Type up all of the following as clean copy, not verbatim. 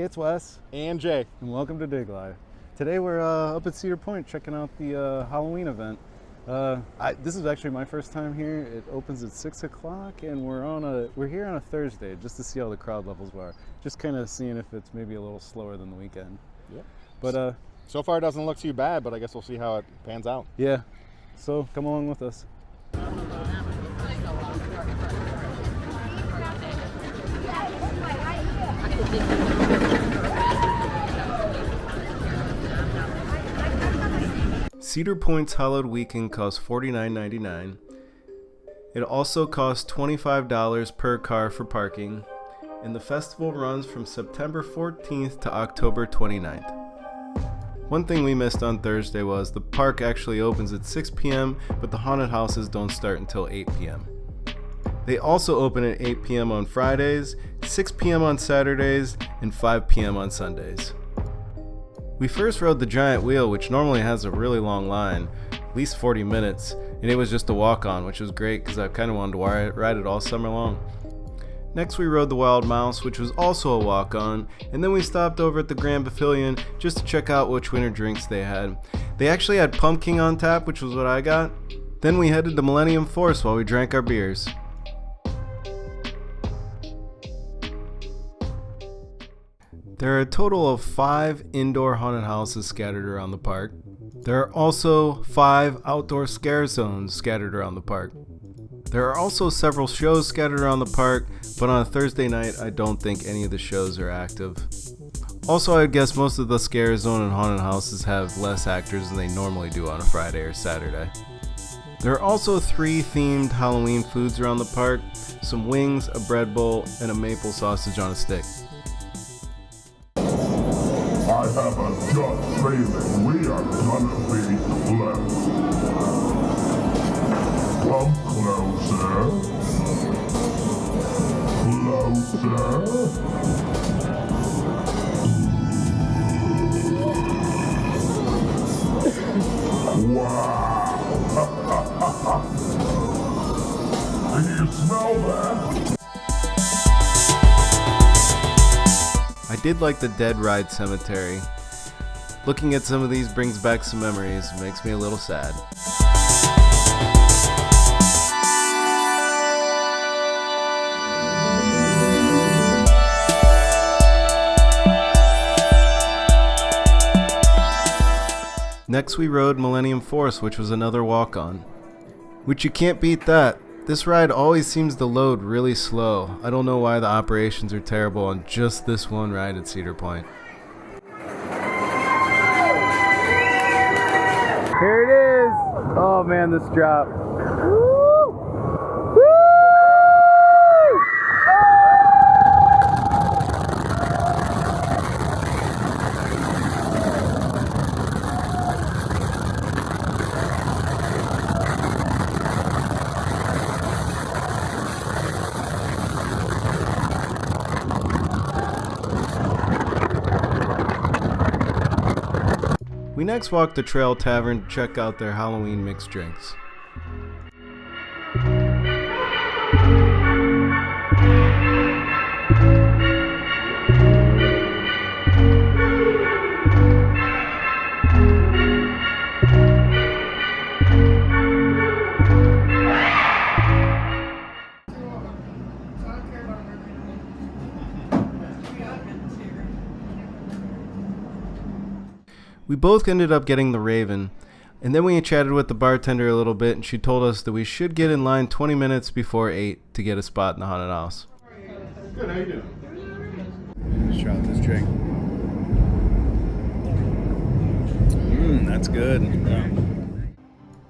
it's Wes. And Jay. And welcome to Dig Live. Today we're up at Cedar Point checking out the Halloween event. This is actually my first time here. It opens at 6 o'clock and we're here on a Thursday just to see how the crowd levels were. Just kind of seeing if it's maybe a little slower than the weekend. Yep. But so far it doesn't look too bad, but I guess we'll see how it pans out. Yeah. So come along with us. Cedar Point's Hallowed Weekend costs $49.99. It also costs $25 per car for parking, and the festival runs from September 14th to October 29th. One thing we missed on Thursday was the park actually opens at 6 p.m., but the haunted houses don't start until 8 p.m. They also open at 8 p.m. on Fridays, 6 p.m. on Saturdays, and 5 p.m. on Sundays. We first rode the giant wheel, which normally has a really long line, at least 40 minutes, and it was just a walk-on, which was great because I kind of wanted to ride it all summer long. Next we rode the Wild Mouse, which was also a walk-on, and then we stopped over at the Grand Pavilion just to check out which winter drinks they had. They actually had pumpkin on tap, which was what I got. Then we headed to Millenium Force while we drank our beers. There are a total of 5 indoor haunted houses scattered around the park. There are also 5 outdoor scare zones scattered around the park. There are also several shows scattered around the park, but on a Thursday night, I don't think any of the shows are active. Also, I guess most of the scare zone and haunted houses have less actors than they normally do on a Friday or Saturday. There are also 3 themed Halloween foods around the park, some wings, a bread bowl, and a maple sausage on a stick. I have a gut feeling we are gonna be close. Come closer. Closer. Wow! Do you smell that? I did like the Dead Ride Cemetery. Looking at some of these brings back some memories, makes me a little sad. Next we rode Millenium Force, which was another walk-on. Which you can't beat that. This ride always seems to load really slow. I don't know why the operations are terrible on just this one ride at Cedar Point. Here it is! Oh man, this drop. We next walked to Trail Tavern to check out their Halloween mixed drinks. We both ended up getting the Raven, and then we chatted with the bartender a little bit, and she told us that we should get in line 20 minutes before 8 to get a spot in the haunted house. Good, how you doing? Let's try out this drink. That's good. Yeah.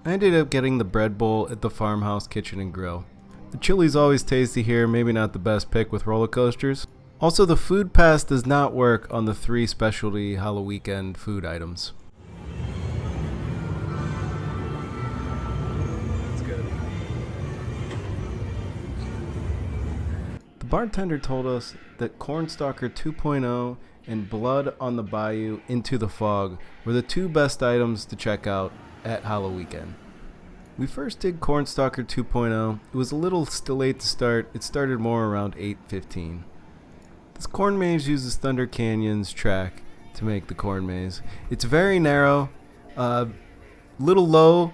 I ended up getting the bread bowl at the Farmhouse Kitchen and Grill. The chili's always tasty here, maybe not the best pick with roller coasters. Also, the food pass does not work on the 3 specialty Halloweekend food items. That's good. The bartender told us that CornStalker 2.0 and Blood on the Bayou Into the Fog were the 2 best items to check out at Halloweekend. We first did CornStalker 2.0. It was a little still late to start. It started more around 8:15. The This corn maze uses Thunder Canyon's track to make the corn maze. It's very narrow, little low.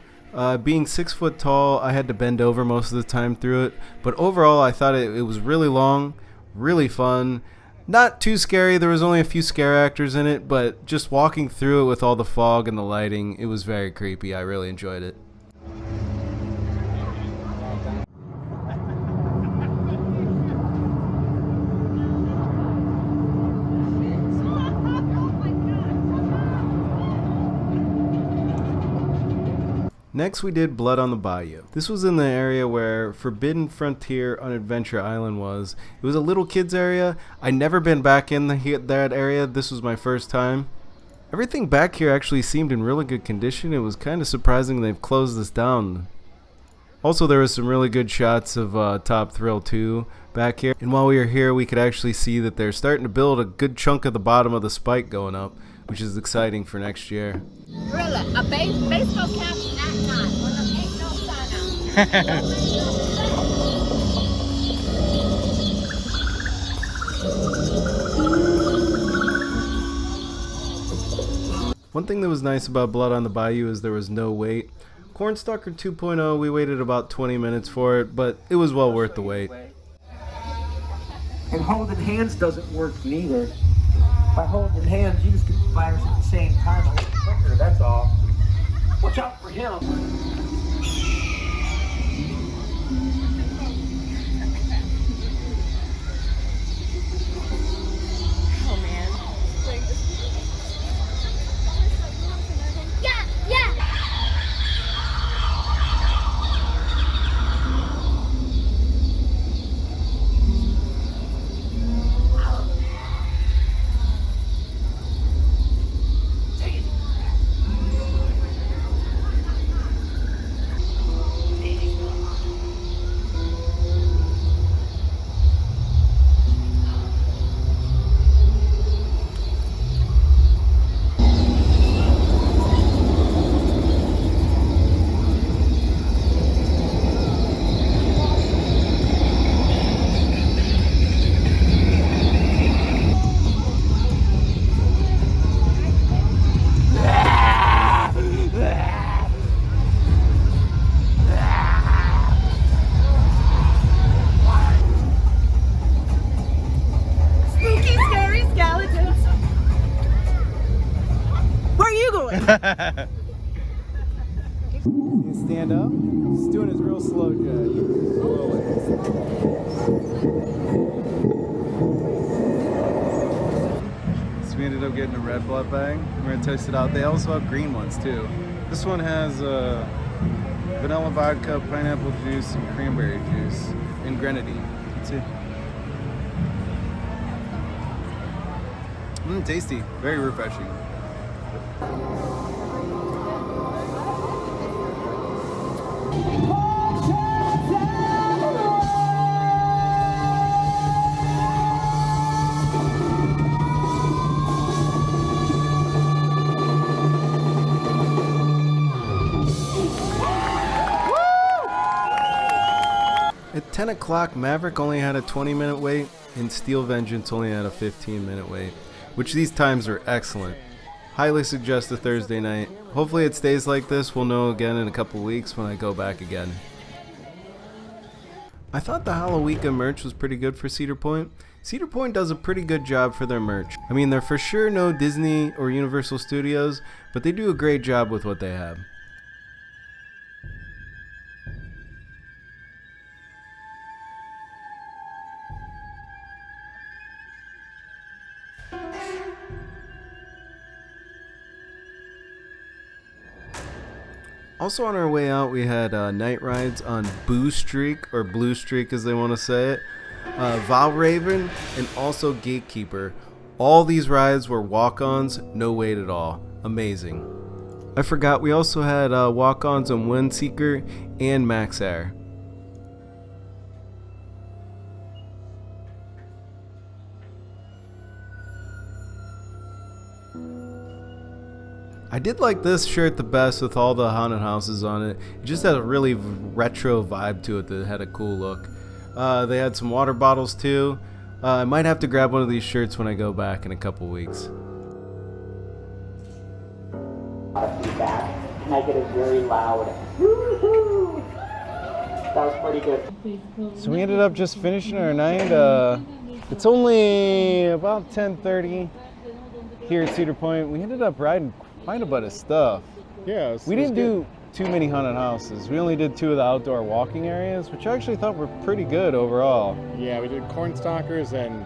Being 6 foot tall, I had to bend over most of the time through it. But overall, I thought it was really long, really fun. Not too scary. There was only a few scare actors in it, but just walking through it with all the fog and the lighting, it was very creepy. I really enjoyed it. Next we did Blood on the Bayou. This was in the area where Forbidden Frontier on Adventure Island was. It was a little kids area. I'd never been back in that area. This was my first time. Everything back here actually seemed in really good condition. It was kind of surprising they've closed this down. Also, there was some really good shots of Top Thrill 2 back here. And while we were here, we could actually see that they're starting to build a good chunk of the bottom of the spike going up, which is exciting for next year. Gorilla, a baseball cap at night when there ain't no sun out. One thing that was nice about Blood on the Bayou is there was no wait. CornStalker 2.0, we waited about 20 minutes for it, but it was well worth the wait. And holding hands doesn't work neither. By holding hands, you just get the virus at the same time a little quicker, that's all. Watch out for him. Oh man. Yeah, yeah. You stand up. He's doing his real slow judge. So we ended up getting a red blood bag. We're gonna test it out. They also have green ones too. This one has vanilla vodka, pineapple juice, and cranberry juice, and grenadine. Let's see. Tasty. Very refreshing. At 10 o'clock, Maverick only had a 20-minute wait, and Steel Vengeance only had a 15-minute wait, which these times are excellent. Highly suggest a Thursday night. Hopefully it stays like this. We'll know again in a couple weeks when I go back again. I thought the Halloweekend merch was pretty good for Cedar Point. Cedar Point does a pretty good job for their merch. I mean, they're for sure no Disney or Universal Studios, but they do a great job with what they have. Also on our way out, we had night rides on Boo Streak, or Blue Streak as they want to say it, Valraven, and also Gatekeeper. All these rides were walk-ons, no wait at all. Amazing. I forgot, we also had walk-ons on Windseeker and Max Air. I did like this shirt the best with all the haunted houses on it. It just had a really retro vibe to it that had a cool look. They had some water bottles too. I might have to grab one of these shirts when I go back in a couple weeks. Feedback, and I get a very loud woo-hoo. That was pretty good. So we ended up just finishing our night. It's only about 10:30 here at Cedar Point. We ended up riding quite a bit of stuff. Yeah, We didn't do too many haunted houses. We only did 2 of the outdoor walking areas, which I actually thought were pretty good overall. Yeah, we did CornStalkers and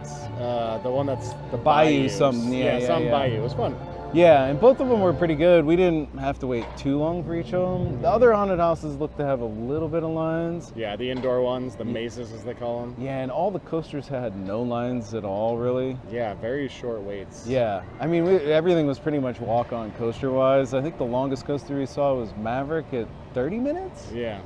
the one that's The Bayou Bayous. something, yeah, Bayou. It was fun. Yeah, and both of them were pretty good. We didn't have to wait too long for each of them. The other haunted houses looked to have a little bit of lines. Yeah, the indoor ones, the mazes as they call them. Yeah, and all the coasters had no lines at all, really. Yeah, very short waits. Yeah, I mean, everything was pretty much walk-on coaster-wise. I think the longest coaster we saw was Maverick at 30 minutes, Yeah,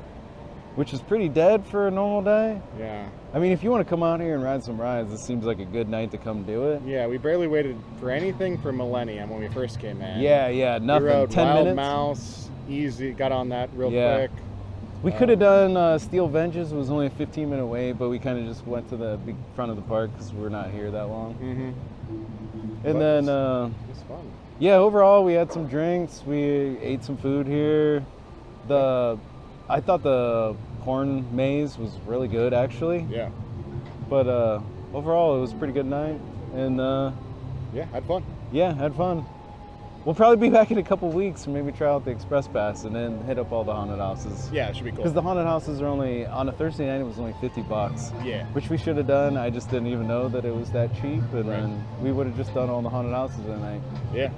which is pretty dead for a normal day. yeah. I mean, if you want to come out here and ride some rides, this seems like a good night to come do it. Yeah, we barely waited for anything for Millennium when we first came in. Yeah, nothing. We rode 10 Wild minutes. Mouse, easy, got on that real Yeah. quick. We could have done Steel Vengeance. It was only a 15-minute wait, but we kind of just went to the big front of the park because we're not here that long. Mm-hmm. And then, It was fun. yeah, overall, we had some drinks. We ate some food here. I thought the corn maze was really good, actually. Yeah, But overall, it was a pretty good night. And yeah, had fun. yeah, had fun. We'll probably be back in a couple weeks and maybe try out the Express Pass and then hit up all the haunted houses. Yeah, it should be cool. Because the haunted houses are only, on a Thursday night, it was only $50. Yeah. Which we should have done. I just didn't even know that it was that cheap. And Right. then we would have just done all the haunted houses that night. Yeah,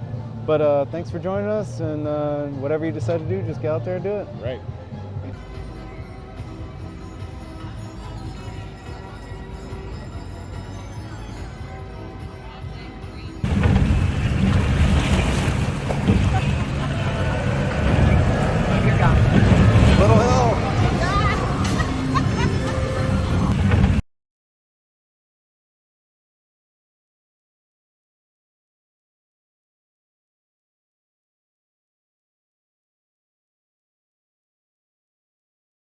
But thanks for joining us. And whatever you decide to do, just get out there and do it. right.